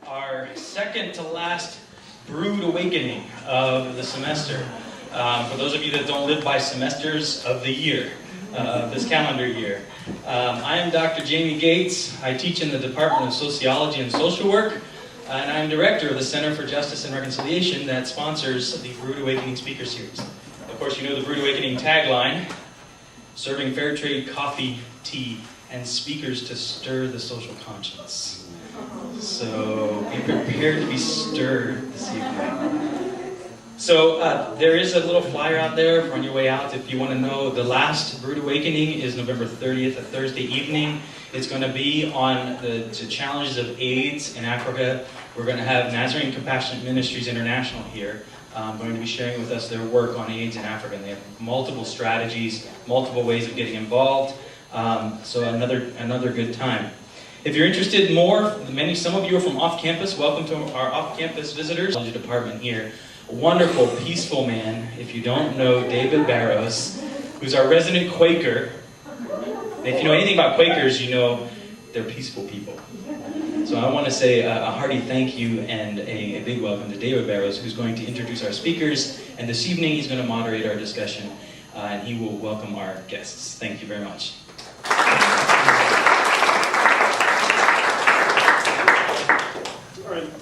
our second to last Brewed awakening of the semester. For those of you that don't live by semesters of the year, this calendar year. I am Dr. Jamie Gates. I teach in the Department of Sociology and Social Work, and I'm director of the Center for Justice and Reconciliation that sponsors the Brewed Awakening Speaker Series. Of course, you know the Brewed Awakening tagline, serving fair trade coffee, tea, and speakers to stir the social conscience. So be prepared to be stirred this evening. So there is a little flyer out there on your way out if you want to know. The last Brewed Awakening is November 30th, a Thursday evening. It's going to be on the challenges of AIDS in Africa. We're going to have Nazarene Compassionate Ministries International here, going to be sharing with us their work on AIDS in Africa. And they have multiple strategies, multiple ways of getting involved. So another good time. If you're interested more, some of you are from off-campus. Welcome to our off-campus visitors. Department here. A wonderful, peaceful man. If you don't know David Barrows, who's our resident Quaker. And if you know anything about Quakers, you know they're peaceful people. So I want to say a hearty thank you and a big welcome to David Barrows, who's going to introduce our speakers. And this evening he's going to moderate our discussion, and he will welcome our guests. Thank you very much.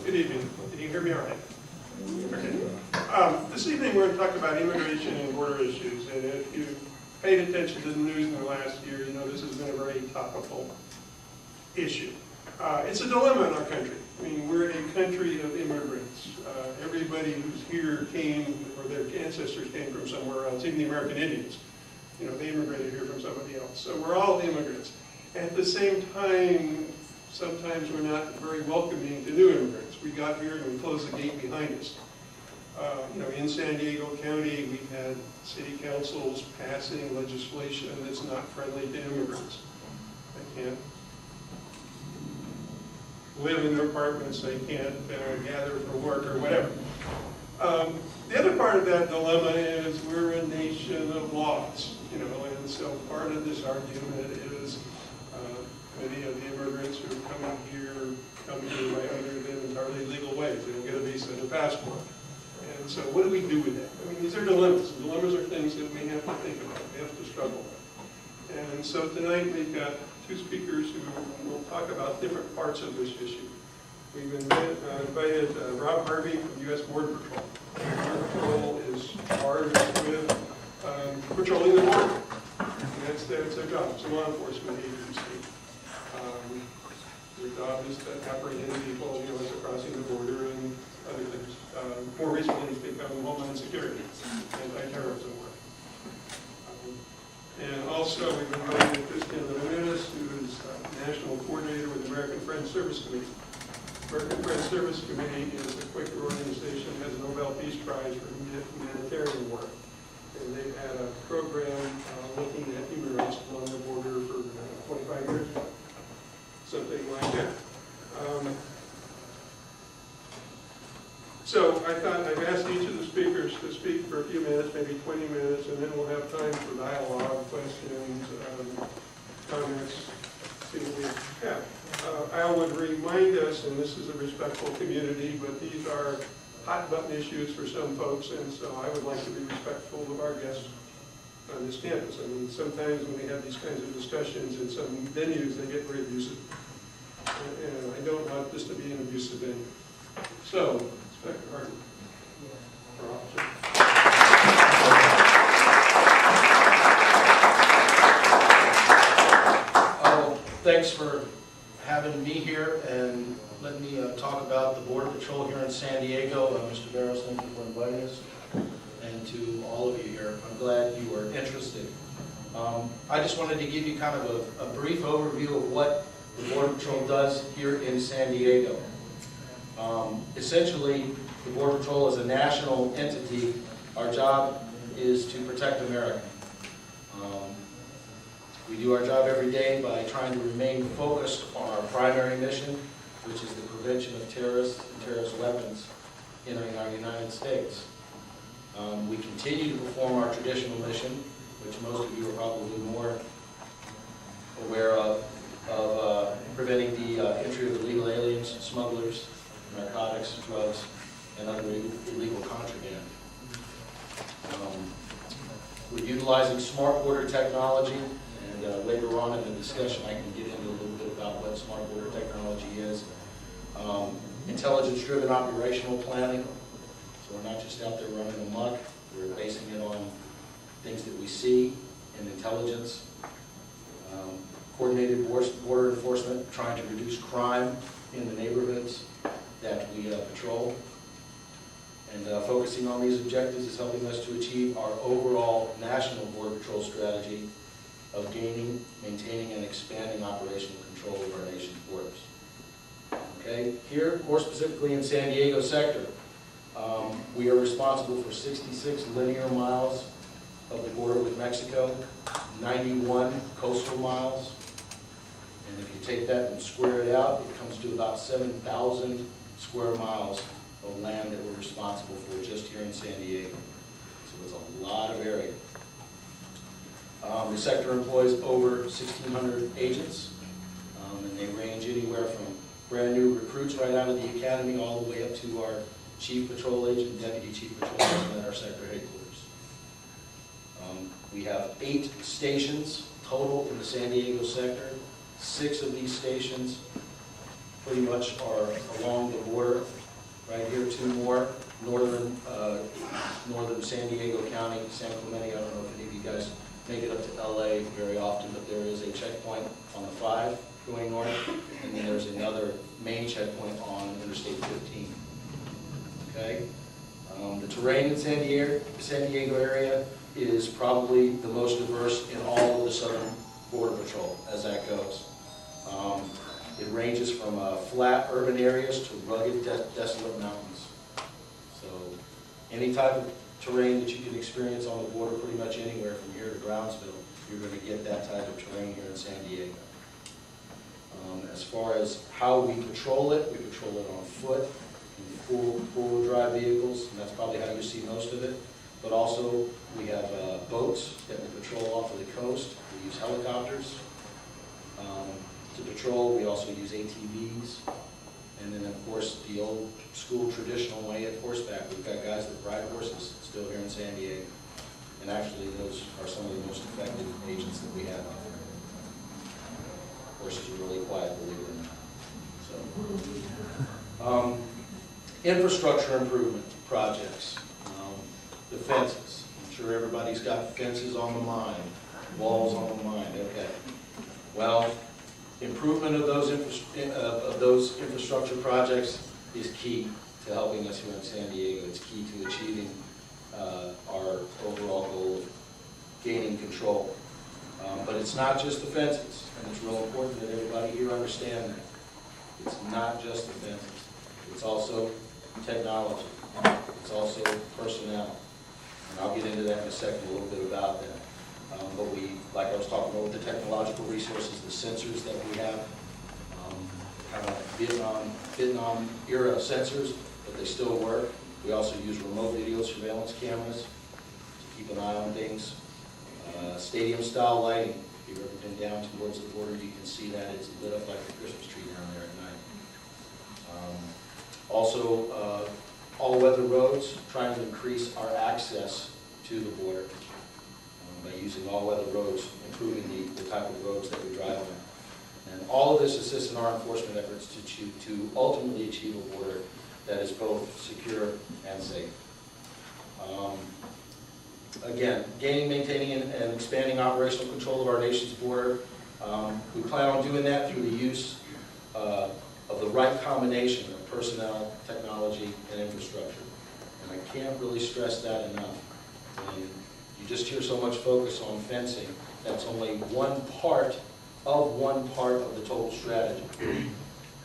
Good evening. Can you hear me all right? Okay. This evening we're going to talk about immigration and border issues. And if you paid attention to the news in the last year, you know this has been a very topical issue. It's a dilemma in our country. I mean, we're a country of immigrants. Everybody who's here came, or their ancestors came from somewhere else, even the American Indians. You know, they immigrated here from somebody else. So we're all immigrants. At the same time, sometimes we're not very welcoming to new immigrants. We got here and we closed the gate behind us. In San Diego County, we've had city councils passing legislation that's not friendly to immigrants. They can't live in their apartments, they can't gather for work or whatever. The other part of that dilemma is we're a nation of laws, and so part of this argument is many of the immigrants who are coming here come here by other than entirely legal ways. They don't get a visa and a passport. And so what do we do with that? I mean, these are dilemmas. Dilemmas are things that we have to think about, we have to struggle with. And so tonight we've got two speakers who will talk about different parts of this issue. We've invited Rob Harvey from the U.S. Border Patrol. Border Patrol is charged with patrolling the border. And that's their job. It's a law enforcement agency. Their job is to apprehend people, as they're crossing the border and other things. More recently, it's become Homeland Security, anti-terrorism work. And also, we've invited Christian Ramirez, who is National Coordinator with the American Friends Service Committee. American Friends Service Committee is a Quaker organization that has a Nobel Peace Prize for humanitarian work. And they've had a program looking at human rights along the border for 25 years. Something like that. So I thought I've asked each of the speakers to speak for a few minutes, maybe 20 minutes, and then we'll have time for dialogue, questions, comments, see what we have. I would remind us, and this is a respectful community, but these are hot button issues for some folks, and so I would like to be respectful of our guests on this campus. I mean, sometimes when we have these kinds of discussions in some venues, they get very abusive. And I don't want this to be an abusive venue. So, Inspector Harden, our officer. Thanks for having me here and letting me talk about the Border Patrol here in San Diego. Mr. Barrows, thank you for inviting us. And to all of you here, I'm glad you were interested. I just wanted to give you kind of a brief overview of what the Border Patrol does here in San Diego. Essentially, the Border Patrol is a national entity. Our job is to protect America. We do our job every day by trying to remain focused on our primary mission, which is the prevention of terrorists and terrorist weapons entering our United States. We continue to perform our traditional mission, which most of you are probably more aware of preventing the entry of illegal aliens, smugglers, narcotics, drugs, and other illegal contraband. We're utilizing smart border technology, and later on in the discussion I can get into a little bit about what smart border technology is. Intelligence-driven operational planning, so we're not just out there running amok, we're basing it on things that we see in intelligence. Coordinated border enforcement, trying to reduce crime in the neighborhoods that we patrol. And focusing on these objectives is helping us to achieve our overall national border patrol strategy of gaining, maintaining, and expanding operational control of our nation's borders. Okay, here, more specifically in San Diego sector, we are responsible for 66 linear miles of the border with Mexico, 91 coastal miles, and if you take that and square it out, it comes to about 7,000 square miles of land that we're responsible for just here in San Diego. So it's a lot of area. The sector employs over 1,600 agents, and they range anywhere from brand new recruits right out of the academy all the way up to our chief patrol agent, deputy chief patrol agent at our sector headquarters. We have 8 stations total in the San Diego sector. 6 of these stations pretty much are along the border. Right here, 2 more, northern San Diego County, San Clemente. I don't know if any of you guys make it up to LA very often, but there is a checkpoint on the 5 going north, and then there's another main checkpoint on Interstate 15. Okay? The terrain in San Diego area is probably the most diverse in all of the Southern Border Patrol as that goes. It ranges from flat urban areas to rugged, desolate mountains. So any type of terrain that you can experience on the border, pretty much anywhere from here to Brownsville, you're going to get that type of terrain here in San Diego. As far as how we patrol it on foot, in four-wheel drive vehicles, and that's probably how you see most of it. But also, we have boats that we patrol off of the coast. We use helicopters to patrol. We also use ATVs. And then, of course, the old school traditional way at horseback. We've got guys that ride horses still here in San Diego. And actually, those are some of the most effective agents that we have out there. Horses are really quiet, believe it or not. So, infrastructure improvement projects. The fences. I'm sure everybody's got fences on the mind, walls on the mind. Okay. Well, improvement of those infrastructure projects is key to helping us here in San Diego. It's key to achieving our overall goal of gaining control. But it's not just the fences, and it's real important that everybody here understand that. It's not just the fences. It's also technology. It's also personnel. And I'll get into that in a second, a little bit about that. But we, like I was talking about with the technological resources, the sensors that we have, kind of Vietnam era sensors, but they still work. We also use remote video surveillance cameras to keep an eye on things. Stadium style lighting. If you've ever been down towards the border, you can see that it's lit up like a Christmas tree down there at night. Also, all-weather roads, trying to increase our access to the border by using all-weather roads, improving the type of roads that we drive on. And all of this assists in our enforcement efforts to ultimately achieve a border that is both secure and safe. Again, gaining, maintaining, and expanding operational control of our nation's border. We plan on doing that through the use of the right combination of personnel, technology, and infrastructure. And I can't really stress that enough. And you just hear so much focus on fencing. That's only one part of the total strategy.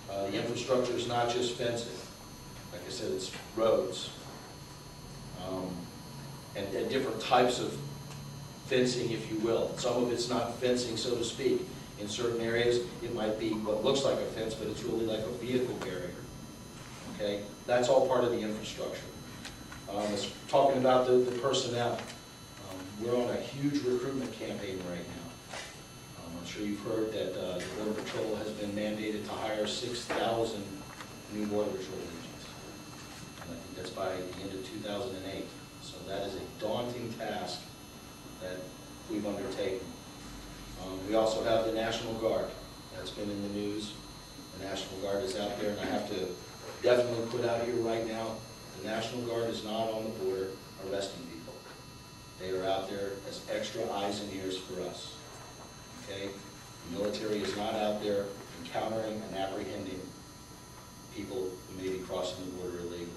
The infrastructure is not just fencing. Like I said, it's roads. And different types of fencing, if you will. Some of it's not fencing, so to speak. In certain areas, it might be what looks like a fence, but it's really like a vehicle barrier. Okay? That's all part of the infrastructure. Talking about the personnel. We're on a huge recruitment campaign right now. I'm sure you've heard that the Border Patrol has been mandated to hire 6,000 new Border Patrol agents. And I think that's by the end of 2008. So that is a daunting task that we've undertaken. We also have the National Guard. That's been in the news. The National Guard is out there, and I have to definitely put out here right now, the National Guard is not on the border arresting people. They are out there as extra eyes and ears for us. Okay? The military is not out there encountering and apprehending people who may be crossing the border illegally.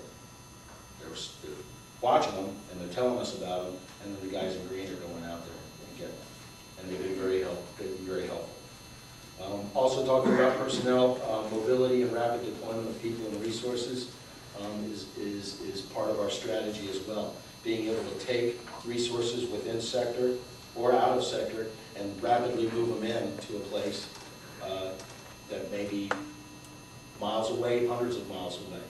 They're watching them, and they're telling us about them, and then the guys in green are going out there and getting them. And they've been very helpful. Also talking about personnel, mobility and rapid deployment of people and resources is part of our strategy as well. Being able to take resources within sector or out of sector and rapidly move them in to a place that may be miles away, hundreds of miles away.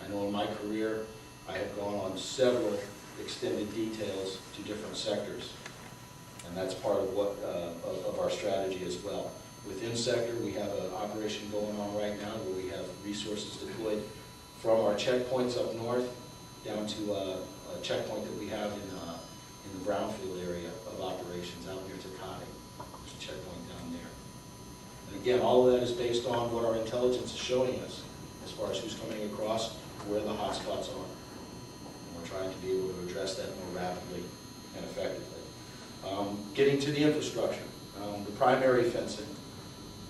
I know in my career, I have gone on several extended details to different sectors. And that's part of what of our strategy as well. Within sector, we have an operation going on right now where we have resources deployed from our checkpoints up north down to a checkpoint that we have in the brownfield area of operations out near Takati. There's a checkpoint down there. And again, all of that is based on what our intelligence is showing us as far as who's coming across, where the hot spots are. And we're trying to be able to address that more rapidly and effectively. Getting to the infrastructure, the primary fencing,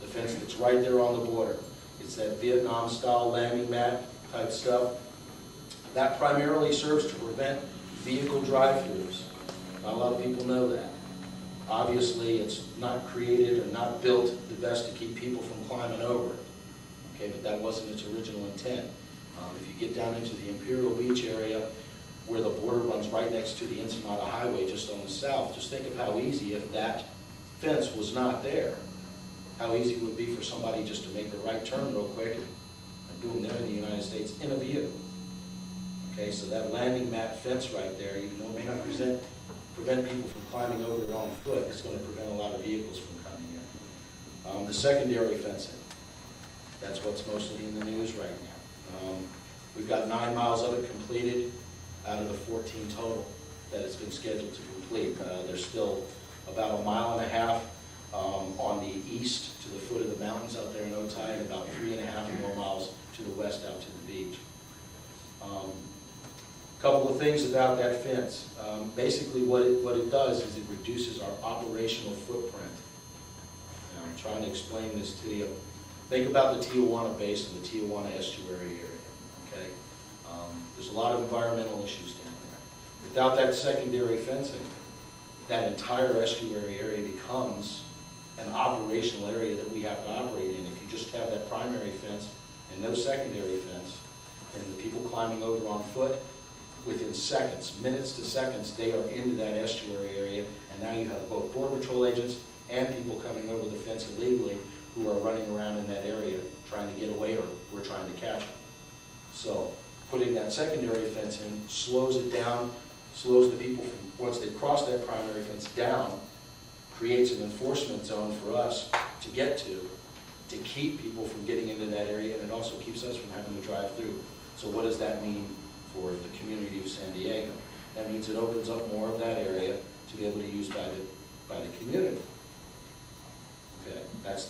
the fence that's right there on the border. It's that Vietnam-style landing mat type stuff. That primarily serves to prevent vehicle drive-throughs. Not a lot of people know that. Obviously, it's not created or not built the best to keep people from climbing over it. Okay, but that wasn't its original intent. If you get down into the Imperial Beach area, where the border runs right next to the Ensenada Highway just on the south, just think of how easy, if that fence was not there, how easy it would be for somebody just to make the right turn real quick and boom, they're in the United States in a view. Okay, so that landing mat fence right there, even though it may not prevent people from climbing over it on foot, it's going to prevent a lot of vehicles from coming in. The secondary fencing, that's what's mostly in the news right now. We've got 9 miles of it completed out of the 14 total that has been scheduled to complete. There's still about 1.5 miles on the east to the foot of the mountains out there in Otay, and about 3.5 more miles to the west out to the beach. Couple of things about that fence. Basically what it does is it reduces our operational footprint. And I'm trying to explain this to you. Think about the Tijuana Basin, the Tijuana estuary area. Okay? There's a lot of environmental issues down there. Without that secondary fencing, that entire estuary area becomes an operational area that we have to operate in. If you just have that primary fence and no secondary fence, and the people climbing over on foot, within seconds, minutes to seconds, they are into that estuary area, and now you have both Border Patrol agents and people coming over the fence illegally who are running around in that area trying to get away, or we're trying to catch them. So putting that secondary fence in slows it down, slows the people from, once they cross that primary fence down, creates an enforcement zone for us to get to keep people from getting into that area, and it also keeps us from having to drive through. So what does that mean for the community of San Diego? That means it opens up more of that area to be able to use by the community. Okay, that's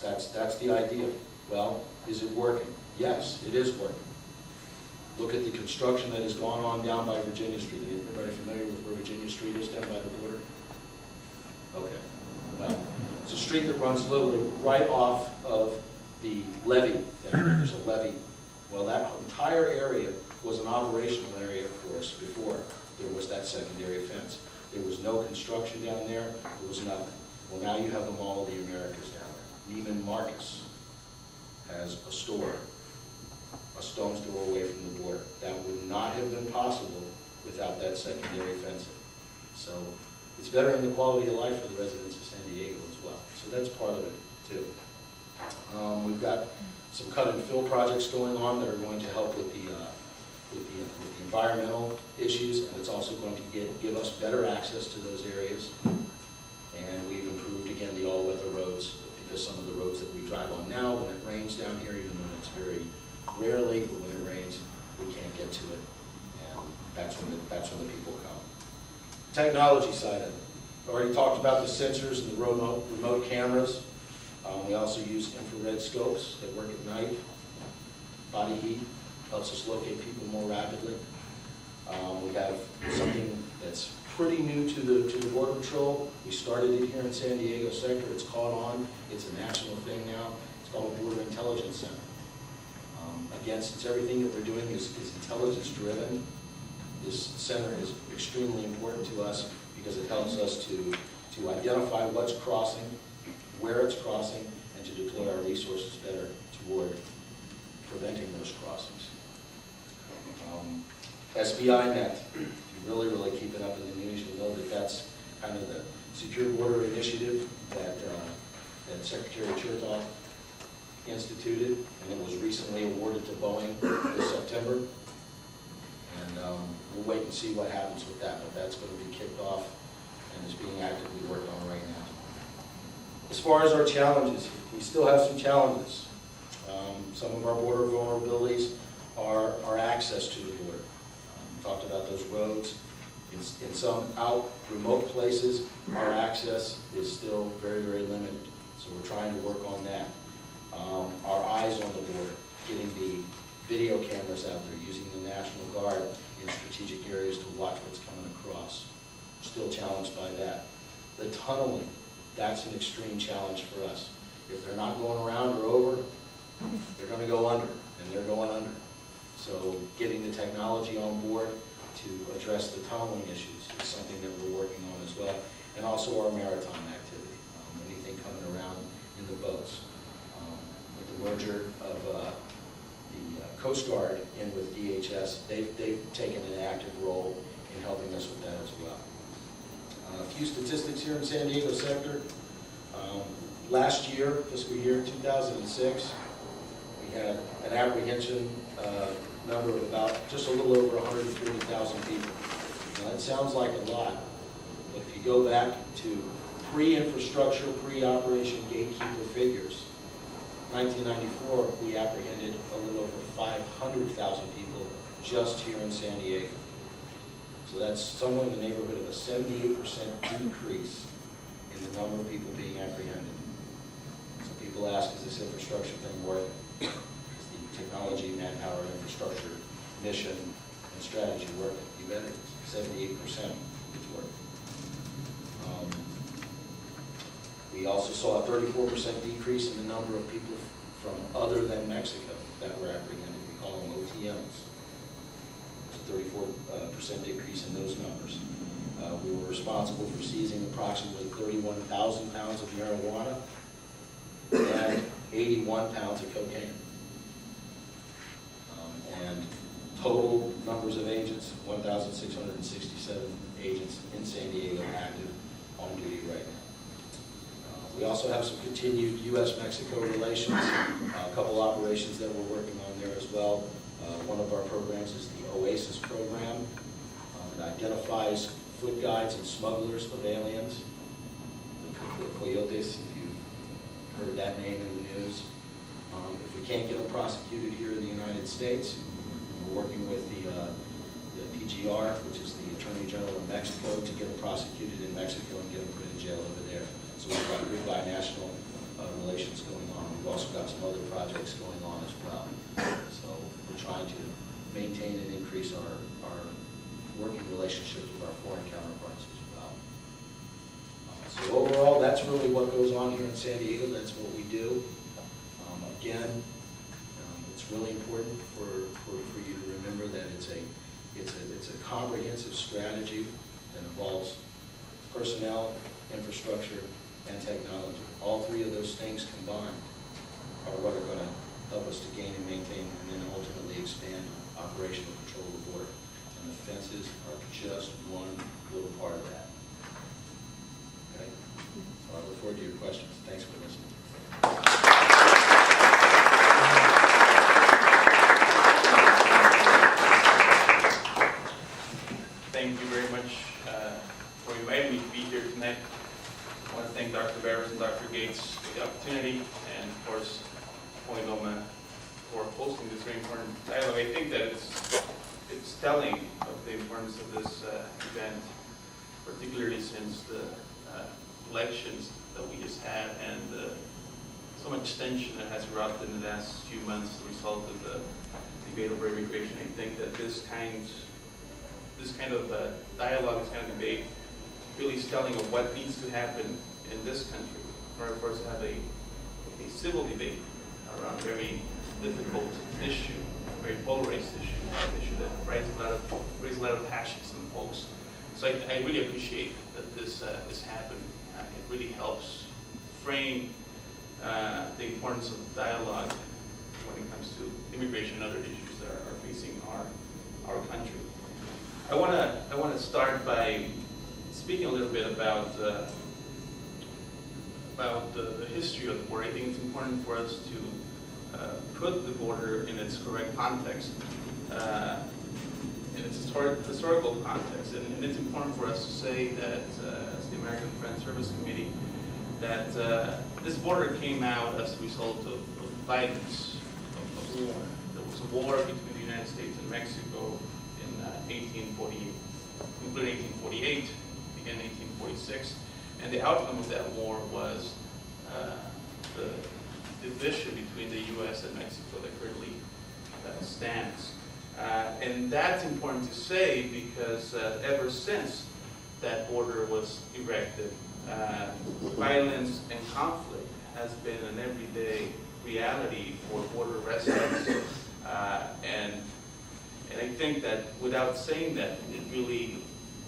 the idea. Well, is it working? Yes, it is working. Look at the construction that has gone on down by Virginia Street. Everybody familiar with where Virginia Street is down by the border? Okay. Well, it's a street that runs literally right off of the levee. There's a levee. Well, that entire area was an operational area for us before there was that secondary fence. There was no construction down there. There was nothing. Well, now you have the Mall of the Americas down there. Neiman Marcus has a store, a stone's throw away from the border. That would not have been possible without that secondary fencing. So it's bettering the quality of life for the residents of San Diego as well. So that's part of it too. We've got some cut and fill projects going on that are going to help with the environmental issues, and it's also going to give us better access to those areas. And we've improved, again, the all-weather roads, because some of the roads that we drive on now, when it rains down here, even when it's very rarely, but when it rains, we can't get to it. that's when the people come. Technology side of it. I already talked about the sensors and the remote cameras. We also use infrared scopes that work at night. Body heat helps us locate people more rapidly. We have something that's pretty new to the Border Patrol. We started it here in San Diego sector. It's caught on. It's a national thing now. It's called the Border Intelligence Center. Again, since everything that we're doing is intelligence driven, this center is extremely important to us because it helps us to identify what's crossing, where it's crossing, and to deploy our resources better toward preventing those crossings. SBI Net, if you really keep it up in the news, you'll know that that's kind of the Secure Border Initiative that Secretary Chertoff instituted, and it was recently awarded to Boeing this September. And we'll wait and see what happens with that, but that's going to be kicked off and is being actively worked on right now. As far as our challenges, we still have some challenges. Some of our border vulnerabilities are access to the border. We talked about those roads. In some remote places, our access is still very limited. So we're trying to work on that. Our eyes on the border, getting the video cameras out there, using the National Guard in strategic areas to watch what's coming across. We're still challenged by that. The tunneling, that's an extreme challenge for us. If they're not going around or over, they're going to go under, and they're going under. So getting the technology on board to address the tunneling issues is something that we're working on as well, and also our maritime activity. Anything coming around in the boats. With the merger of the Coast Guard in with DHS, they've taken an active role in helping us with that as well. A few statistics here in San Diego sector. Last year, fiscal year 2006, we had an apprehension number of about just a little over 140,000 people. Now that sounds like a lot, but if you go back to pre-infrastructure, pre-operation gatekeeper figures, 1994, we apprehended a little over 500,000 people just here in San Diego. So that's somewhere in the neighborhood of a 78% decrease in the number of people being apprehended. So people ask, is this infrastructure thing working? Is the technology, manpower, infrastructure, mission, and strategy working? You bet it. 78% it's working. We also saw a 34% decrease in the number of people from other than Mexico that were apprehended. We call them OTMs. It's a 34% decrease in those numbers. We were responsible for seizing approximately 31,000 pounds of marijuana and 81 pounds of cocaine. And total numbers of agents, 1,667 agents in San Diego active on duty right now. We also have some continued U.S.-Mexico relations, a couple operations that we're working on there as well. One of our programs is the OASIS program. It identifies foot guides and smugglers of aliens, the coyotes, if you've heard that name in the news. If we can't get them prosecuted here in the United States, we're working with the PGR, which is the Attorney General of Mexico, to get them prosecuted in Mexico and get them put in jail over there. So we've got good binational relations going on. We've also got some other projects going on as well. So we're trying to maintain and increase our working relationships with our foreign counterparts as well. So overall, that's really what goes on here in San Diego. That's what we do. Again, it's really important for you to remember that it's a comprehensive strategy that involves personnel, infrastructure, and technology. All three of those things combined are what are going to help us to gain and maintain and then ultimately expand operational control of the border. And the fences are just one little part of that. Okay? So I look forward to your questions. Thanks for listening. Thank you very much for inviting me to be here tonight. I want to thank Dr. Barros and Dr. Gates for the opportunity, and of course, Point Loma for hosting this very important dialogue. I think that it's telling of the importance of this event, particularly since the elections that we just had and so much tension that has erupted in the last few months as a result of the debate over immigration. I think that this kind of dialogue, this kind of debate, really is telling of what needs to happen in this country in order for us to have a civil debate around a very difficult issue, a very polarized issue, an issue that raises a lot of passions in folks. So I really appreciate that this happened. It really helps frame the importance of dialogue when it comes to immigration and other issues that are facing our country. I want to start by speaking a little bit about the history of the border. I think it's important for us to put the border in its correct context, in its historical context, and it's important for us to say that as the American Friends Service Committee, that this border came out as a result of violence, of war. There was a war between the United States and Mexico in 1848, concluded 1848, began 1846, and the outcome of that war was the division between the U.S. and Mexico that currently stands. And that's important to say because ever since that border was erected, violence and conflict has been an everyday reality for border residents. And I think that without saying that, it really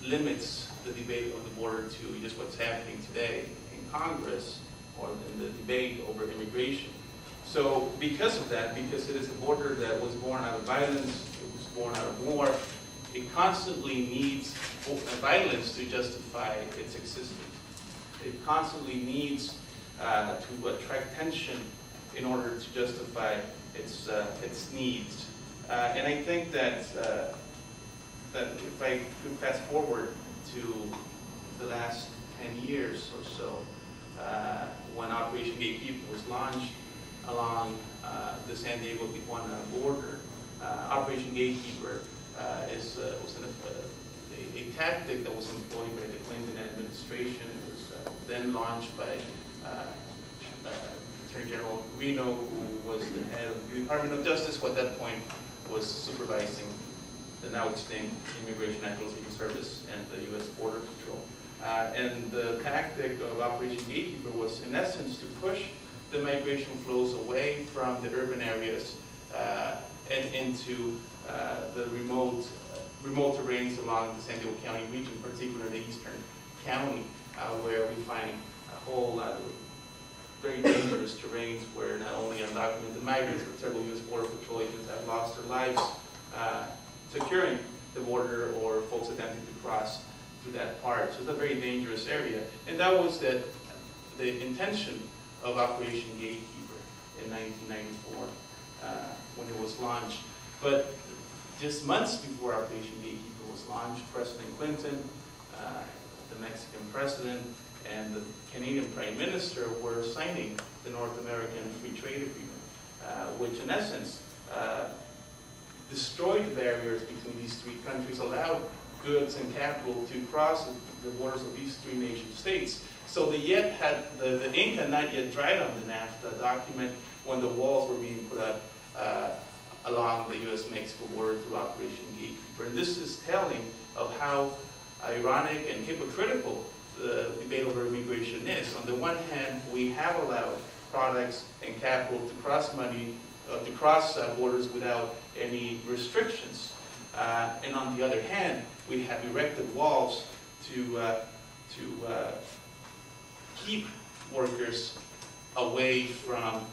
limits the debate of the border to just what's happening today in Congress or in the debate over immigration. So because of that, because it is a border that was born out of violence, it was born out of war, it constantly needs violence to justify its existence. It constantly needs to attract tension in order to justify its needs. And I think that if I could fast forward to the last 10 years or so, when Operation Gatekeeper was launched along the San Diego-Tijuana border, Operation Gatekeeper was a tactic that was employed by the Clinton administration. It was then launched by Attorney General Reno, who was the head of the Department of Justice, who at that point was supervising the now extinct Immigration Naturalization Service and the U.S. Border Patrol. And the tactic of Operation Gatekeeper was, in essence, to push the migration flows away from the urban areas and into the remote terrains along the San Diego County region, particularly the eastern county, where we find a whole lot of very dangerous terrains where not only undocumented migrants, but several U.S. Border Patrol agents have lost their lives securing the border or folks attempting to cross through that part. So it's a very dangerous area. And that was the intention of Operation Gatekeeper in 1994 when it was launched. But just months before Operation Gatekeeper was launched, President Clinton, the Mexican president, and the Canadian Prime Minister were signing the North American Free Trade Agreement, which in essence destroyed the barriers between these three countries, allowed goods and capital to cross the borders of these three nation states. So the ink had not yet dried on the NAFTA document when the walls were being put up along the U.S.-Mexico border through Operation Gatekeeper. And this is telling of how ironic and hypocritical the debate over immigration is. On the one hand, we have allowed products and capital to cross borders without any restrictions. And on the other hand, we have erected walls to keep workers away from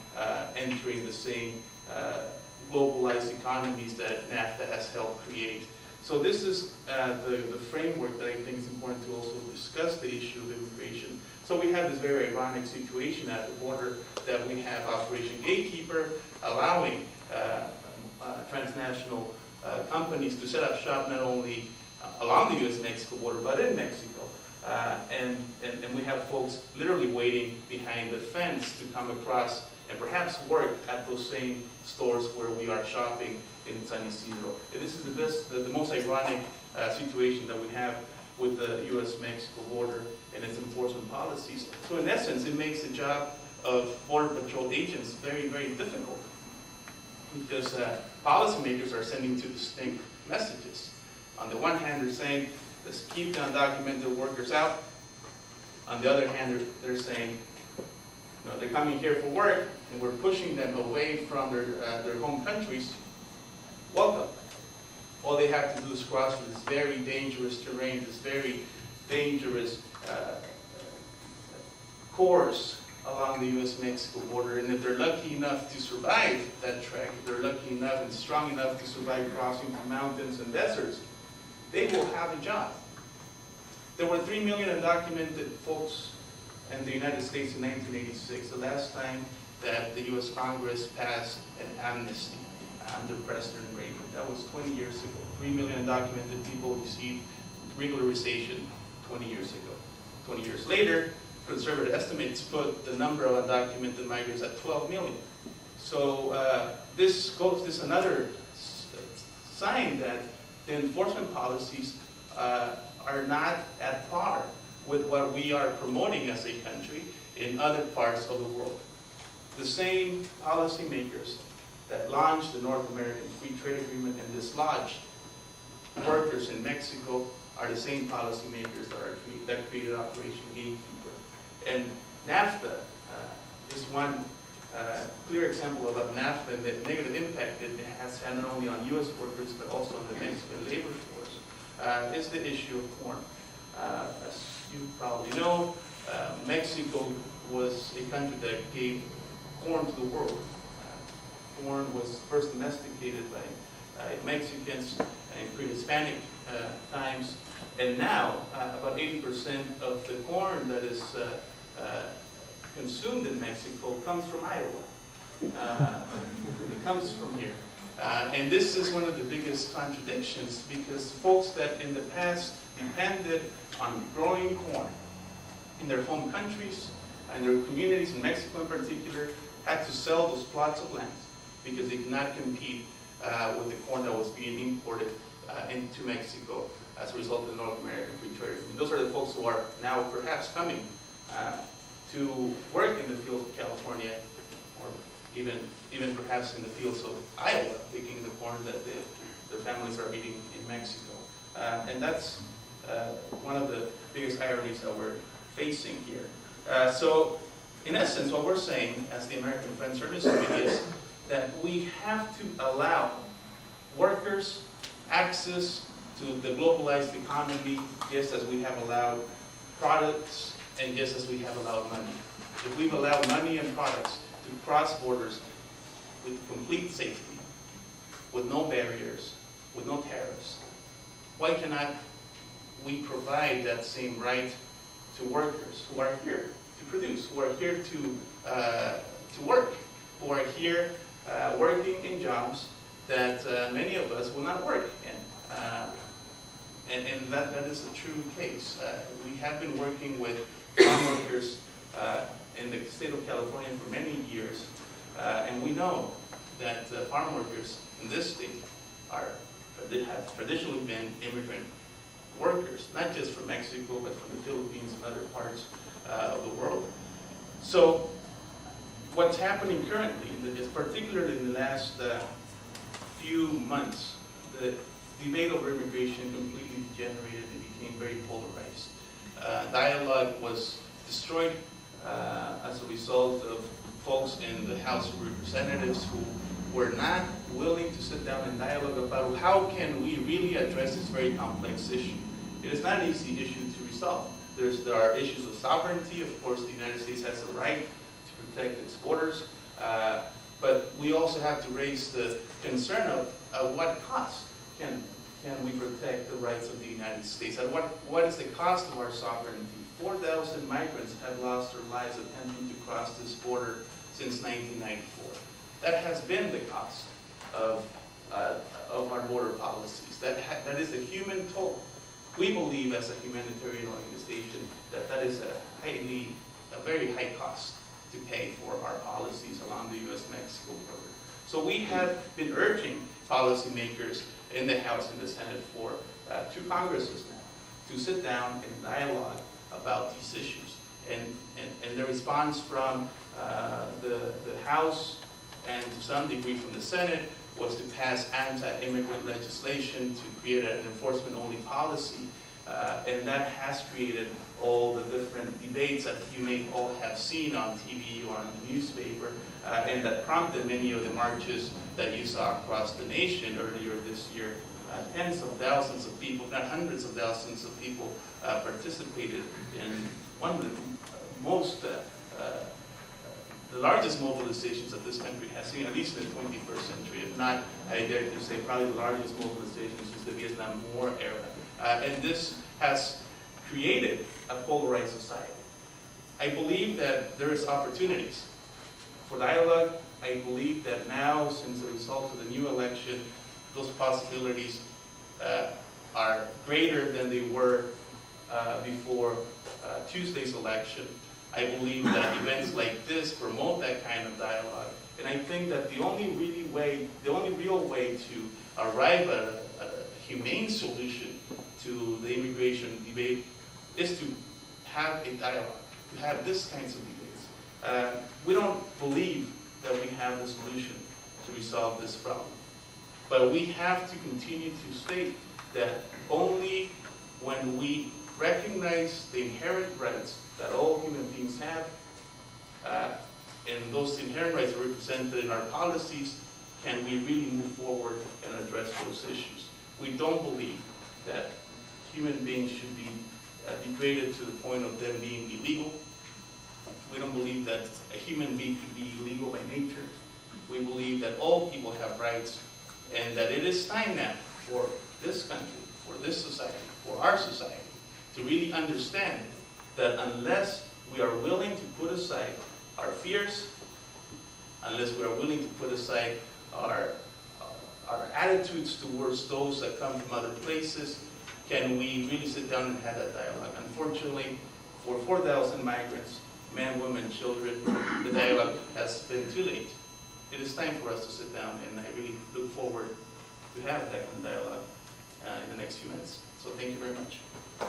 entering the same globalized economies that NAFTA has helped create. So this is the framework that I think is important to also discuss the issue of immigration. So we have this very ironic situation at the border that we have Operation Gatekeeper allowing transnational companies to set up shop not only along the U.S.-Mexico border, but in Mexico. And we have folks literally waiting behind the fence to come across and perhaps work at those same stores where we are shopping in San Isidro. And this is the most ironic situation that we have with the U.S.-Mexico border and its enforcement policies. So in essence, it makes the job of Border Patrol agents very, very difficult, because policymakers are sending two distinct messages. On the one hand, they're saying, let's keep the undocumented workers out. On the other hand, they're saying, they're coming here for work, and we're pushing them away from their home countries. Welcome. All they have to do is cross through this very dangerous terrain, this very dangerous course along the U.S.-Mexico border. And if they're lucky enough to survive that trek, if they're lucky enough and strong enough to survive crossing through mountains and deserts, they will have a job. There were 3 million undocumented folks in the United States in 1986, the last time that the U.S. Congress passed an amnesty under President Reagan. That was 20 years ago. 3 million undocumented people received regularization 20 years ago. 20 years later, conservative estimates put the number of undocumented migrants at 12 million. So this is another sign that the enforcement policies are not at par with what we are promoting as a country in other parts of the world. The same policymakers that launched the North American Free Trade Agreement and dislodged workers in Mexico are the same policymakers that created Operation Gatekeeper. And NAFTA is one clear example of a NAFTA and the negative impact it has had not only on U.S. workers but also on the Mexican labor force, is the issue of corn. As you probably know, Mexico was a country that gave corn to the world. Corn was first domesticated by Mexicans in pre-Hispanic times, and now about 80% of the corn that is consumed in Mexico comes from Iowa. It comes from here. And this is one of the biggest contradictions, because folks that in the past depended on growing corn in their home countries and their communities, in Mexico in particular, had to sell those plots of land because they could not compete with the corn that was being imported into Mexico as a result of the North American Free Trade Agreement. Those are the folks who are now perhaps coming to work in the fields of California, or even perhaps in the fields of Iowa, picking the corn that their families are eating in Mexico. And that's one of the biggest ironies that we're facing here. So, in essence, what we're saying as the American Friends Service Committee is that we have to allow workers access to the globalized economy, just as we have allowed products and just as we have allowed money. If we've allowed money and products to cross borders with complete safety, with no barriers, with no tariffs, why cannot we provide that same right to workers who are here to produce, who are here to work, who are here working in jobs that many of us will not work in? And that is a true case. We have been working with farm workers in the state of California for many years, and we know that farm workers in this state have traditionally been immigrant workers, not just from Mexico, but from the Philippines and other parts of the world. So what's happening currently, particularly in the last few months, the debate over immigration completely degenerated and became very polarized. Dialogue was destroyed as a result of folks in the House of Representatives who were not willing to sit down and dialogue about how can we really address this very complex issue. It is not an easy issue to resolve. There are issues of sovereignty. Of course, the United States has the right to protect its borders, but we also have to raise the concern of what cost can we protect the rights of the United States, and what is the cost of our sovereignty. 4,000 migrants have lost their lives attempting to cross this border since 1994. That has been the cost of our border policies. That is the human toll. We believe, as a humanitarian organization, that is a very high cost to pay for our policies along the U.S.-Mexico border. So we have been urging policymakers in the House and the Senate for 2 Congresses now to sit down and dialogue about these issues. And the response from the House and to some degree from the Senate was to pass anti-immigrant legislation to create an enforcement-only policy. And that has created all the different debates that you may all have seen on TV or on the newspaper, and that prompted many of the marches that you saw across the nation earlier this year. Tens of thousands of people, if not hundreds of thousands of people participated in one of the most, the largest mobilizations that this country has seen, at least in the 21st century, if not, I dare to say, probably the largest mobilization since the Vietnam War era. And this has created a polarized society. I believe that there is opportunities for dialogue. I believe that now, since the result of the new election, those possibilities are greater than they were before Tuesday's election. I believe that events like this promote that kind of dialogue. And I think that the only real way to arrive at a humane solution to the immigration debate is to have a dialogue, to have this kinds of debates. We don't believe that we have the solution to resolve this problem. But we have to continue to state that only when we recognize the inherent rights that all human beings have, and those inherent rights are represented in our policies, can we really move forward and address those issues. We don't believe that human beings should be degraded to the point of them being illegal. We don't believe that a human being could be illegal by nature. We believe that all people have rights, and that it is time now for this country, for this society, for our society, to really understand that unless we are willing to put aside our fears, unless we are willing to put aside our attitudes towards those that come from other places, can we really sit down and have that dialogue. Unfortunately, for 4,000 migrants, men, women, children, the dialogue has been too late. It is time for us to sit down, and I really look forward to have that kind of dialogue in the next few minutes. So thank you very much. All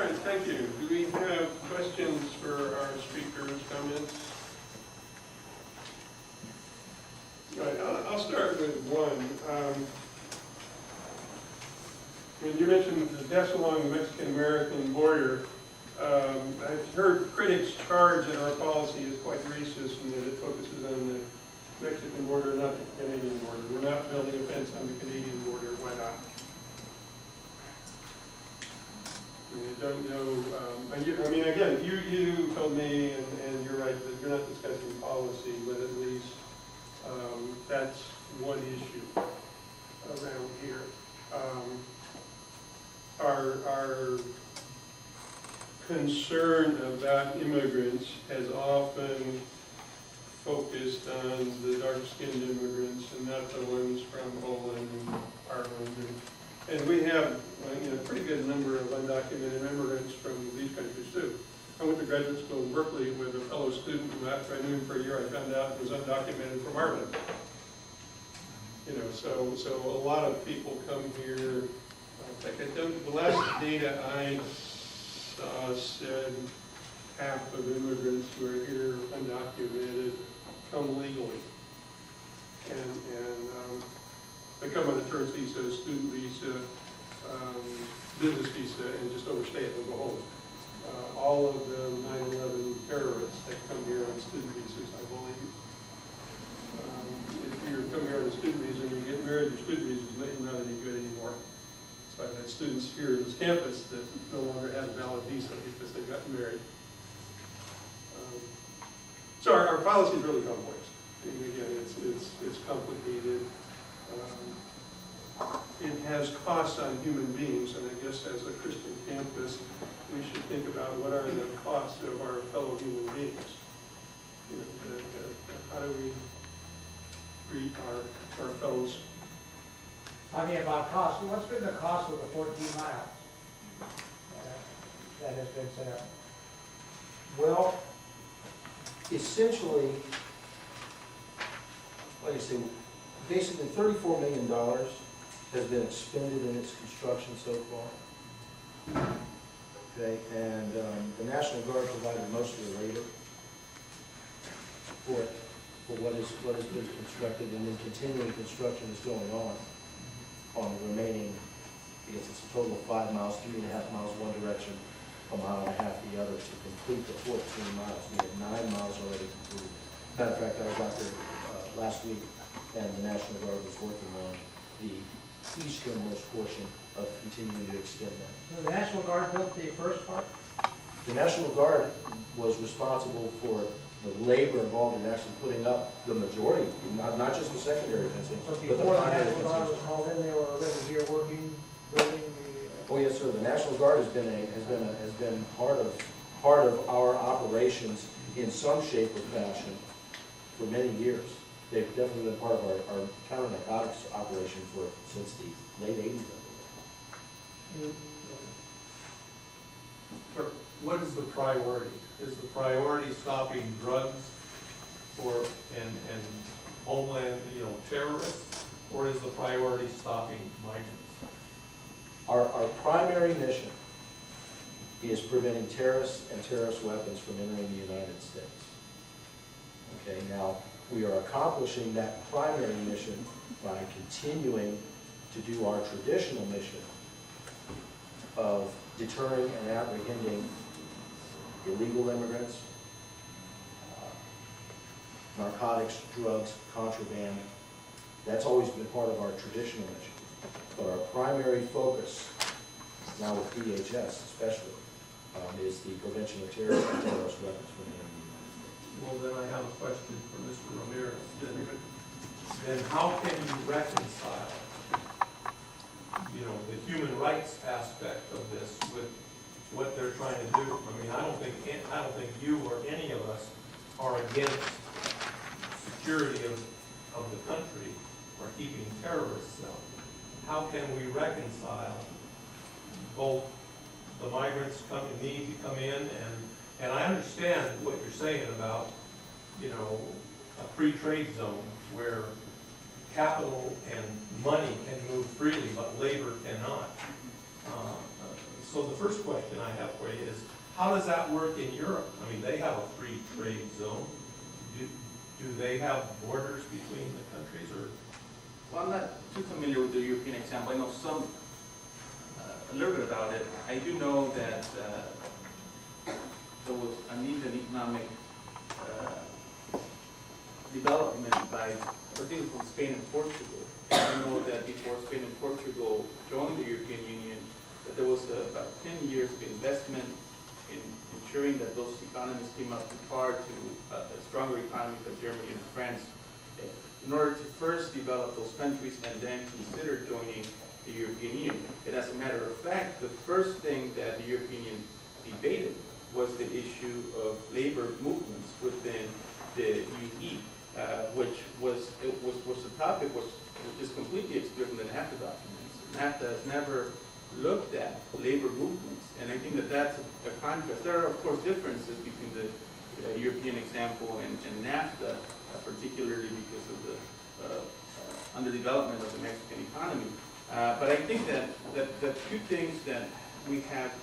right, thank you. Do we have questions for our speakers, comments? All right, I'll start with one. You mentioned the deaths along the Mexican-American border. I've heard critics charge that our policy is quite racist and that it focuses on the Mexican border, not the Canadian border. We're not building a fence on the Canadian border. Why not? I don't know. I mean, again, you told me, and you're right, that you're not discussing policy, but at least that's one issue around here. Our concern about immigrants has often focused on the dark-skinned immigrants and not the ones from Poland and Ireland. And we have a pretty good number of undocumented immigrants from these countries too. I went to graduate school in Berkeley with a fellow student who, after I knew him for a year, I found out he was undocumented from Ireland. So a lot of people come here. The last data I saw said half of immigrants who are here undocumented come legally. And they come on a tourist visa, student visa, business visa, and just overstay it and go home. All of the 9/11 terrorists that come here on student visas, I believe. If you're coming here on a student visa and you get married, your student visa is not any good anymore. So I've had students here on this campus that no longer have a valid visa because they got married. So our policy is really complex. And again, it's complicated. It has costs on human beings, and I guess as a Christian campus, we should think about what are the costs of our fellow human beings. How do we treat our fellows Talking about cost, what's been the cost of the 14 miles that has been set up? Well, essentially, like I say, basically $34 million has been expended in its construction so far. Okay, and the National Guard provided most of the labor for it, for what has been constructed, and then continuing construction is going on the remaining, I guess it's a total of 5 miles, 3.5 miles one direction, 1.5 miles the other to complete the 14 miles. We have 9 miles already completed. Matter of fact, I was out there last week, and the National Guard was working on the easternmost portion of continuing to extend that. So the National Guard built the first part? The National Guard was responsible for the labor involved in actually putting up the majority, not just the secondary fencing, So but the before the primary National Guard fencing. was called in, they were already here working, building the... Oh, yes, sir. The National Guard has been part of our operations in some shape or fashion for many years. They've definitely been part of our counter-narcotics operation since the late 80s, I believe. Sir, what is the priority? Is the priority stopping drugs and homeland, terrorists, or is the priority stopping migrants? Our primary mission is preventing terrorists and terrorist weapons from entering the United States. Okay, now, we are accomplishing that primary mission by continuing to do our traditional mission of deterring and apprehending illegal immigrants, narcotics, drugs, contraband. That's always been part of our traditional mission. But our primary focus, now with DHS especially, is the prevention of terrorism and terrorist weapons from entering the United States. Well, then I have a question for Mr. Ramirez. Then how can you reconcile, the human rights aspect of this with what they're trying to do? I mean, I don't think you or any of us are against security of the country or keeping terrorists out. How can we reconcile both the migrants need to come in and I understand what you're saying about, a free trade zone where capital and money can move freely, but labor cannot. So the first question I have for you is, how does that work in Europe? I mean, they have a free trade zone. Do they have borders between the countries, or? Well, I'm not too familiar with the European example. I know a little bit about it. I do know that there was an economic development by, particularly from Spain and Portugal. And I know that before Spain and Portugal joined the European Union, that there was about 10 years of investment in ensuring that those economies came up to par to a stronger economy than Germany and France, in order to first develop those countries and then consider joining the European Union. And as a matter of fact, the first thing that the European Union debated was the issue of labor movements within the UE, which was a topic which is completely excluded from the NAFTA documents. NAFTA has never looked at labor movements, and I think that that's a contrast. There are, of course, differences between the European example and NAFTA, particularly because of the underdevelopment of the Mexican economy. But I think that the two things that we have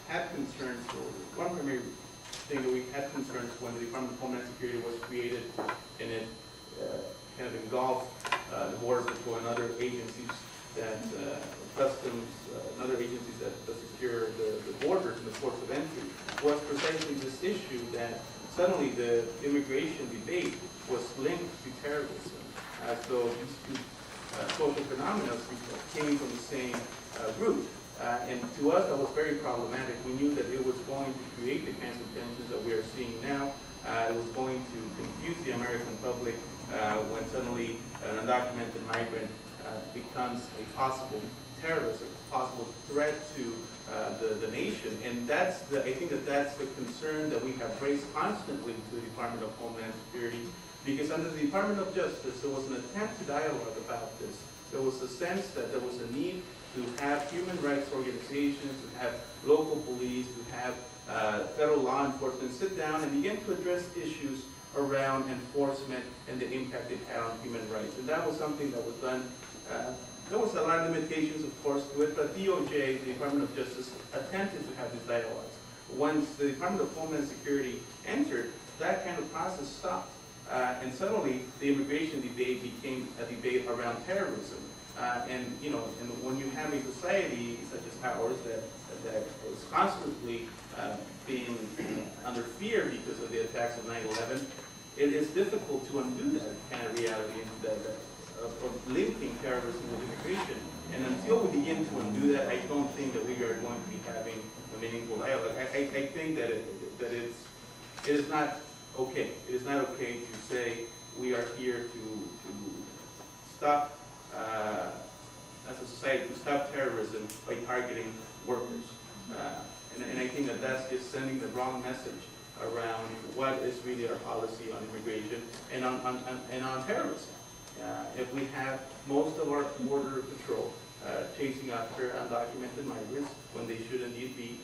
had concerns for, one primary thing that we had concerns when the Department of Homeland Security was created, and it kind of engulfed the Border Patrol and other agencies that customs and other agencies that secure the borders and the ports of entry, was precisely this issue that suddenly the immigration debate was linked to terrorism. So these two social phenomena came from the same root. And to us, that was very problematic. We knew that it was going to create the kinds of tensions that we are seeing now. It was going to confuse the American public when suddenly an undocumented migrant becomes a possible terrorist, a possible threat to the nation. And I think that's the concern that we have raised constantly to the Department of Homeland Security, because under the Department of Justice, there was an attempt to dialogue about this there was a sense that there was a need to have human rights organizations, to have local police, to have federal law enforcement sit down and begin to address issues around enforcement and the impact it had on human rights. And that was something that was done. There was a lot of limitations, of course, to it, but DOJ, the Department of Justice, attempted to have these dialogues. Once the Department of Homeland Security entered, that kind of process stopped. And suddenly, the immigration debate became a debate around terrorism. And when you have a society such as ours that is constantly being under fear because of the attacks of 9/11, it is difficult to undo that kind of reality of linking terrorism with immigration. And until we begin to undo that, I don't think that we are going to be having a meaningful dialogue. I think that it is not okay. It is not okay to say we are here to stop, as a society, to stop terrorism by targeting workers. And I think that that's just sending the wrong message around what is really our policy on immigration and on terrorism. If we have most of our border patrol chasing after undocumented migrants when they should indeed be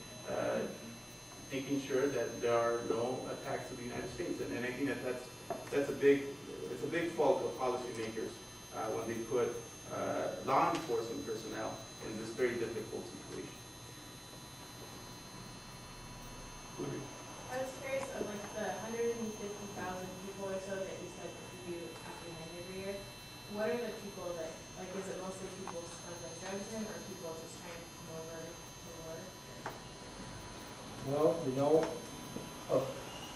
making sure that there are no attacks to the United States, and I think that it's a big fault of policymakers when they put law enforcement personnel in this very difficult situation. I was curious of like the 150,000 people or so that you said you apprehend every year. What are the people that, like, is it mostly people smuggling drugs in, or people just trying to come over to work? Well,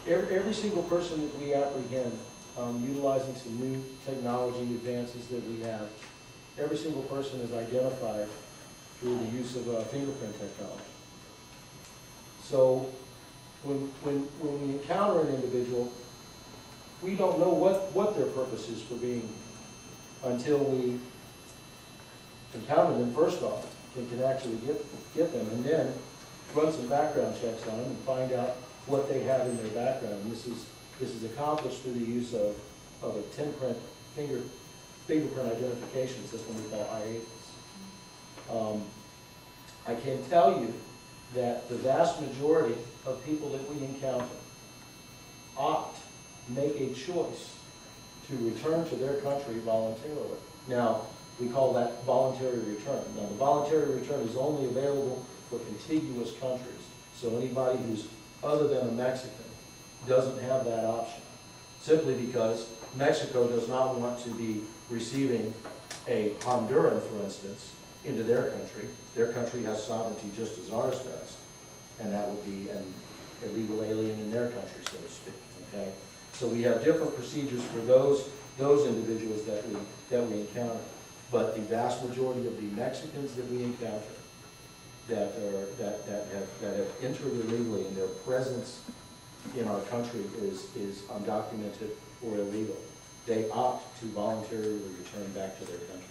every single person that we apprehend, utilizing some new technology advances that we have, every single person is identified through the use of fingerprint technology. So when we encounter an individual, we don't know what their purpose is for being until we encounter them first off and can actually get them, and then run some background checks on them and find out what they have in their background. This is accomplished through the use of a fingerprint identification system we call IAFIS. I can tell you that the vast majority of people that we encounter make a choice to return to their country voluntarily. Now, we call that voluntary return. Now, the voluntary return is only available for contiguous countries. So anybody who's other than a Mexican doesn't have that option, simply because Mexico does not want to be receiving a Honduran, for instance, into their country. Their country has sovereignty just as ours does, and that would be an illegal alien in their country, so to speak. Okay, so we have different procedures for those individuals that we encounter, but the vast majority of the Mexicans that we encounter that have entered illegally and their presence in our country is undocumented or illegal, they opt to voluntarily return back to their country.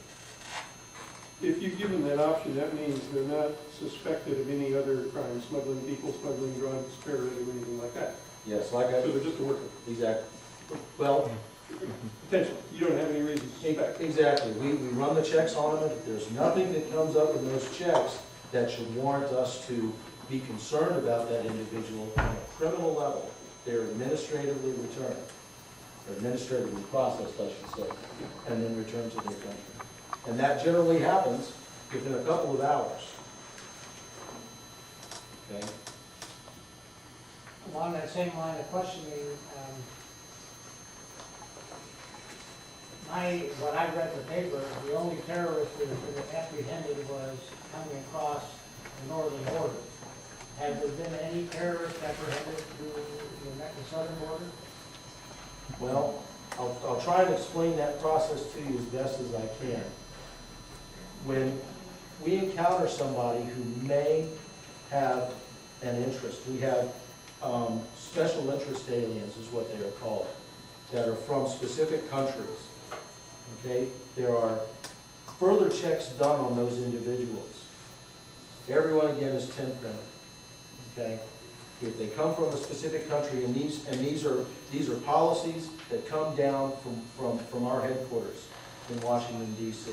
If you give them that option, that means they're not suspected of any other crime, smuggling people, smuggling drugs, terrorism, or anything like that. Yes, like I... So they're just a worker. Exactly. Well... Potentially. You don't have any reason to suspect. Exactly. We run the checks on them. There's nothing that comes up in those checks that should warrant us to be concerned about that individual on a criminal level. They're administratively returned, or administratively processed, I should say, and then returned to their country. And that generally happens within a couple of hours. Okay? Along that same line of questioning, what I read in the paper, the only terrorist that has been apprehended was coming across the northern border. Have there been any terrorists apprehended through the southern border? Well, I'll try and explain that process to you as best as I can. When we encounter somebody who may have an interest, we have special interest aliens is what they are called, that are from specific countries. Okay, there are further checks done on those individuals. Everyone again is 10 printed. Okay, if they come from a specific country, and these are policies that come down from our headquarters in Washington D.C.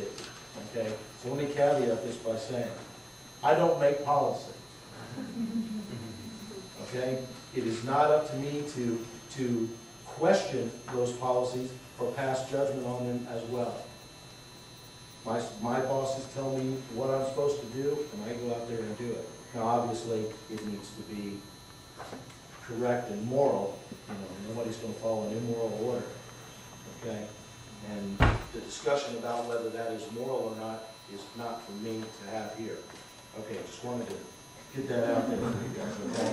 Okay, so let me caveat this by saying, I don't make policy. Okay, it is not up to me to question those policies or pass judgment on them as well. My bosses tell me what I'm supposed to do, and I go out there and do it. Now, obviously, it needs to be correct and moral. You know, nobody's going to follow an immoral order. Okay, and the discussion about whether that is moral or not is not for me to have here. Okay, just wanted to get that out there for you guys. Okay.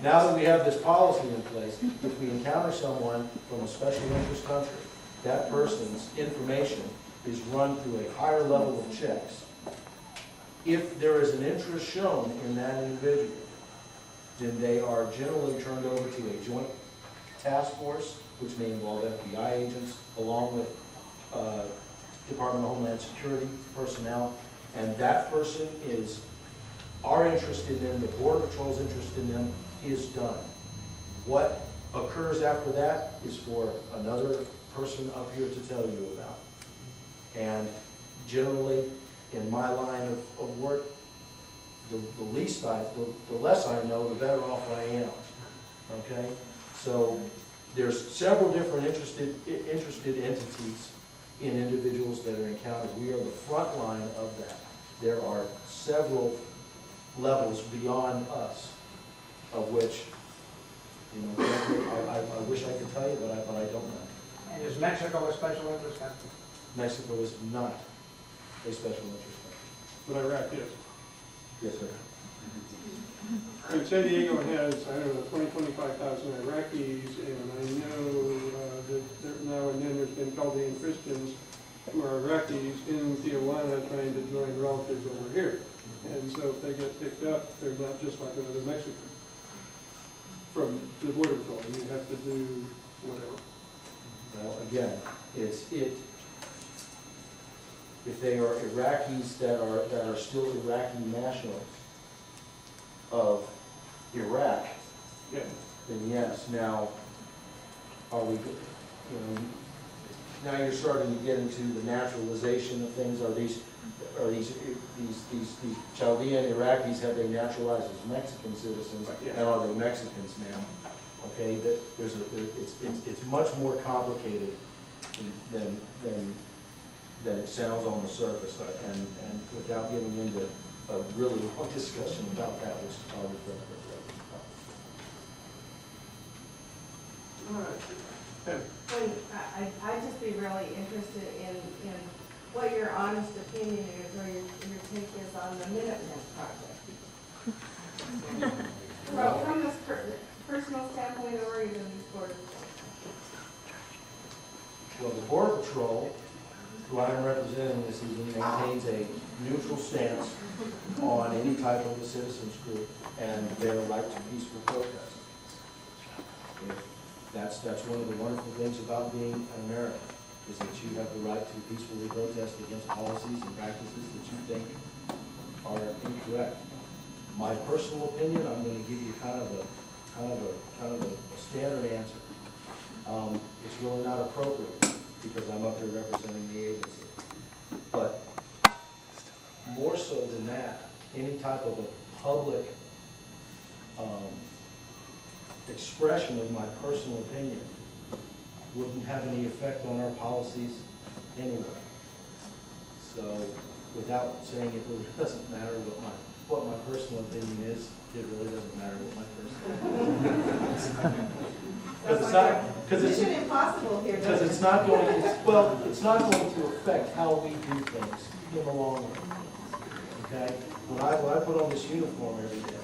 Now that we have this policy in place, if we encounter someone from a special interest country, that person's information is run through a higher level of checks. If there is an interest shown in that individual, then they are generally turned over to a joint task force, which may involve FBI agents, along with Department of Homeland Security personnel, and that person is, our interest in them, the Border Patrol's interest in them is done. What occurs after that is for another person up here to tell you about. And generally, in my line of work, the less I know, the better off I am. Okay? So there's several different interested entities in individuals that are encountered. We are the front line of that. There are several levels beyond us, of which, you know, I wish I could tell you, but I don't know. And is Mexico a special interest country? Mexico is not a special interest country. But Iraq is. Yes, sir. And San Diego has, I don't know, 25,000 Iraqis, and I know that there, now and then there's been Chaldean Christians who are Iraqis in Tijuana trying to join relatives over here. And so if they get picked up, they're not just like another Mexican from the Border Patrol. You have to do whatever. Well, again, if they are Iraqis that are still Iraqi nationals of Iraq, Yeah. then yes. Now, are we, you know, now you're starting to get into the naturalization of things. Are these Chaldean Iraqis, have they naturalized as Mexican citizens, Yeah. and are they Mexicans now? Okay, it's much more complicated than it sounds on the surface, and without getting into a really long discussion about that, which I'll refer to. All right. Ted. I'd just be really interested in what your honest opinion is, or your take is on the Minuteman project. From this personal standpoint, or even the Border Patrol. Well, the Border Patrol, who I'm representing this evening, maintains a neutral stance on any type of a citizens group and their right to peaceful protest. That's one of the wonderful things about being an American, is that you have the right to peacefully protest against policies and practices that you think are incorrect. My personal opinion, I'm going to give you kind of a standard answer. It's really not appropriate because I'm up here representing the agency. But more so than that, any type of a public expression of my personal opinion wouldn't have any effect on our policies anyway. So without saying it really doesn't matter what my personal opinion is, it really doesn't matter what my personal opinion is. Because it's Mission impossible here. because it's not going to affect how we do things in the long run. Okay? When I put on this uniform every day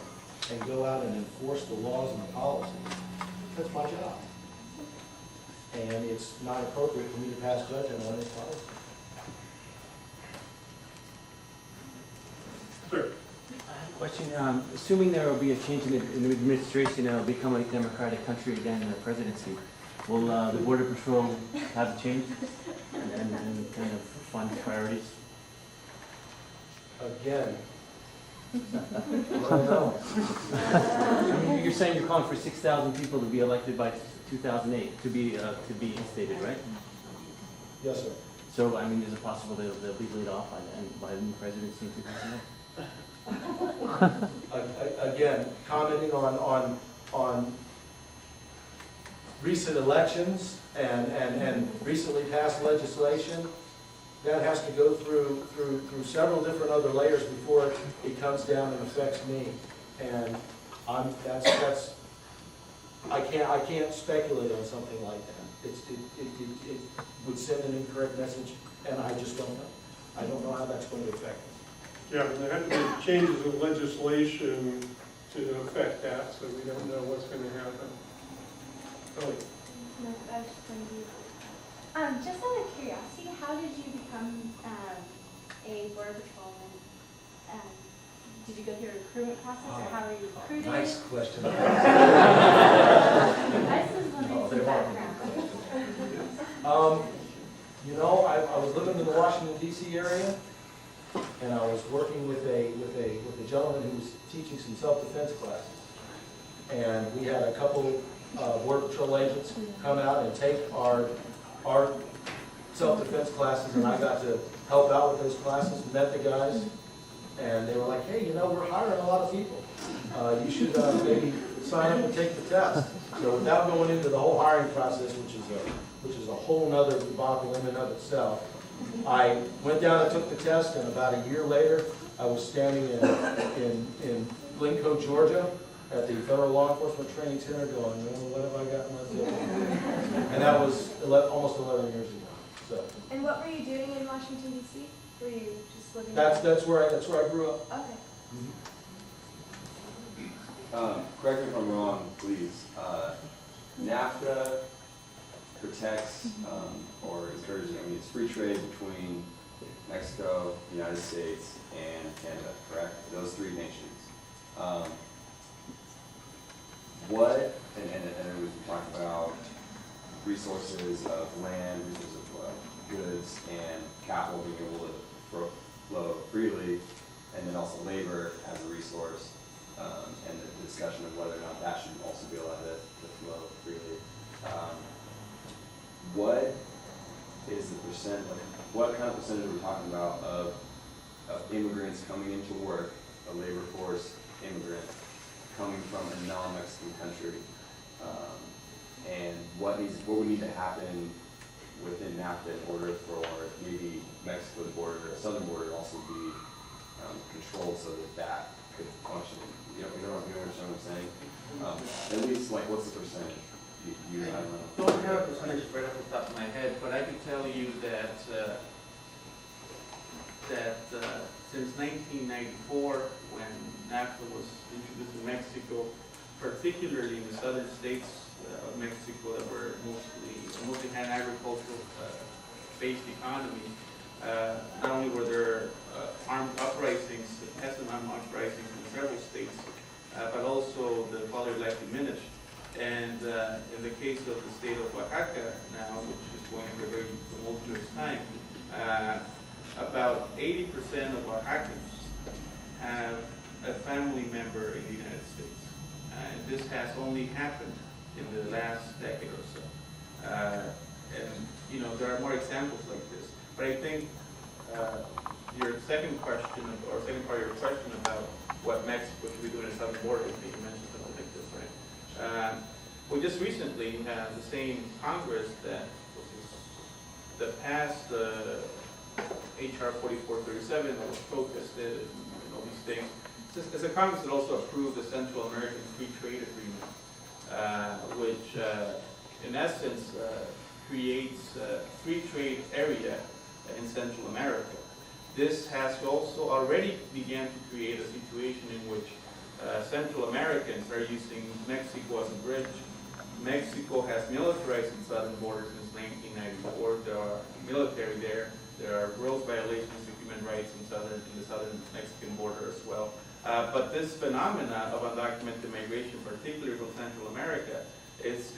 and go out and enforce the laws and the policies, that's my job. And it's not appropriate for me to pass judgment on this policy. Sir. Question, assuming there will be a change in the administration and it'll become a democratic country again in the presidency, will the Border Patrol have a change and kind of fund priorities? Again, I don't know. I mean, you're saying you're calling for 6,000 people to be elected by 2008, to be instated, right? Yes, sir. So, I mean, is it possible they'll be laid off by the new presidency in 2009? Again, commenting on recent elections and recently passed legislation, that has to go through several different other layers before it comes down and affects me. And I can't speculate on something like that. It would send an incorrect message, and I just don't know. I don't know how that's going to affect us. Yeah, and there have to be changes in legislation to affect that, so we don't know what's going to happen. Oh, No, I was just going to be, just out of curiosity, how did you become a border patrolman? Did you go through a recruitment process, or how were you recruited? Nice question. I just was wondering some background. You know, I was living in the Washington D.C. area, and I was working with a gentleman who was teaching some self-defense classes. And we had a couple Border Patrol agents come out and take our self-defense classes, and I got to help out with those classes, met the guys, and they were like, hey, you know, we're hiring a lot of people. You should maybe sign up and take the test. So without going into the whole hiring process, which is a whole nother debacle in and of itself, I went down and took the test, and about a year later, I was standing in Glencoe, Georgia, at the Federal Law Enforcement Training Center going, what have I got in myself? And that was almost 11 years ago. So And what were you doing in Washington, D.C.? Were you just living that's where I grew up. Okay. Correct me if I'm wrong, please. NAFTA protects or encourages, I mean, it's free trade between Mexico, the United States, and Canada, correct? Those three nations. And we talked about resources of land, resources of goods, and capital being able to flow freely, and then also labor as a resource, and the discussion of whether or not that should also be allowed to flow freely. What is the percent, like, what kind of percentage are we talking about of immigrants coming into work, a labor force immigrant, coming from a non-Mexican country? And what would need to happen within NAFTA in order for maybe Mexico's border, or southern border, also be controlled so that could function? You know what I'm saying? At least, like, what's the percentage? I don't know. Don't have a percentage right off the top of my head, but I can tell you that since 1994, when NAFTA was introduced in Mexico, particularly in the southern states of Mexico that were mostly had an agricultural-based economy, not only were there armed uprisings, peasant armed uprisings in several states, but also the poverty life diminished. And in the case of the state of Oaxaca now, which is going through a very tumultuous time, about 80% of Oaxacans have a family member in the United States. And this has only happened in the last decade or so. And, you know, there are more examples like this. But I think your second question, or second part of your question about what Mexico should be doing at the southern border, I think you mentioned something like this, right? Well, just recently, the same Congress that passed H.R. 4437 that was protested and all these things. It's a Congress that also approved the Central American Free Trade Agreement, which in essence creates a free trade area in Central America. This has also already began to create a situation in which Central Americans are using Mexico as a bridge. Mexico has militarized its southern border since 1994. There are military there. There are gross violations of human rights in the southern Mexican border as well. But this phenomena of undocumented migration, particularly from Central America, it's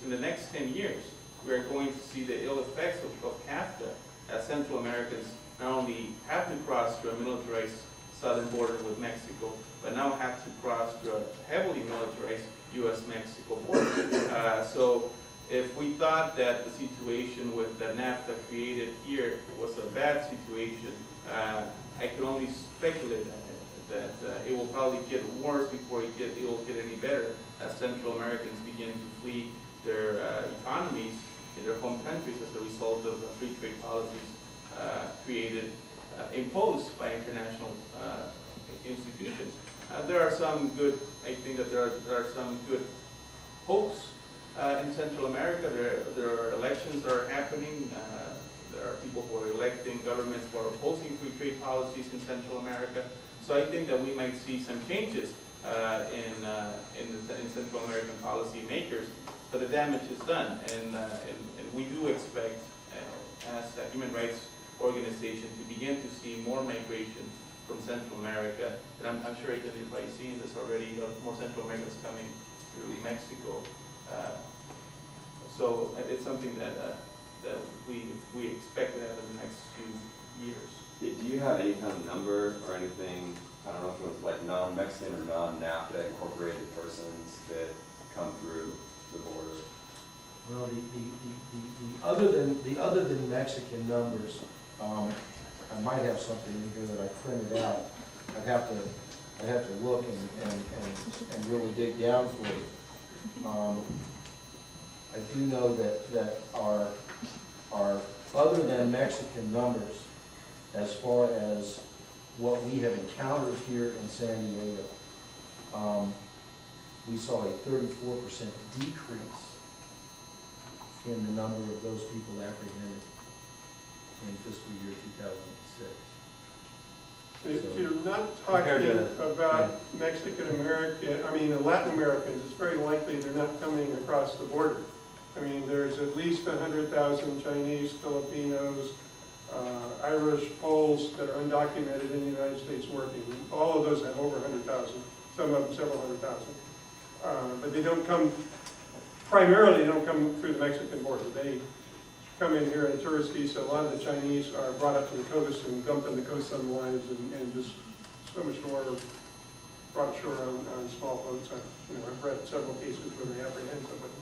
in the next 10 years, we're going to see the ill effects of CAFTA, as Central Americans not only have to cross through a militarized southern border with Mexico, but now have to cross through a heavily militarized U.S.-Mexico border. So If we thought that the situation with the NAFTA created here was a bad situation, I could only speculate that it will probably get worse before it will get any better as Central Americans begin to flee their economies in their home countries as a result of the free trade policies imposed by international institutions. There are some good, I think that there are some good hopes in Central America. There are elections that are happening. There are people who are electing governments who are opposing free trade policies in Central America. So I think that we might see some changes in Central American policy makers, but the damage is done, and we do expect, as a human rights organization, to begin to see more migration from Central America. And I'm sure you've probably seen this already, more Central Americans coming through Mexico. So it's something that we expect to happen in the next few years. Do you have any kind of number or anything, I don't know if it was like non-Mexican or non-NAFTA incorporated persons that come through the border? Well, the other than Mexican numbers, I might have something in here that I printed out. I'd have to look and really dig down for it. I do know that our other than Mexican numbers, as far as what we have encountered here in San Diego, we saw a 34% decrease in the number of those people apprehended in fiscal year 2006. If you're not talking about Mexican American, Latin Americans, it's very likely they're not coming across the border. I mean, there's at least 100,000 Chinese, Filipinos, Irish, Poles that are undocumented in the United States working. All of those have over 100,000, some of them several hundred thousand. But they don't come, primarily they don't come through the Mexican border. They come in here on a tourist visa. A lot of the Chinese are brought up to the coast and dumped on the coastline lines and just so much more brought ashore on small boats. I've read several cases where they apprehend somebody.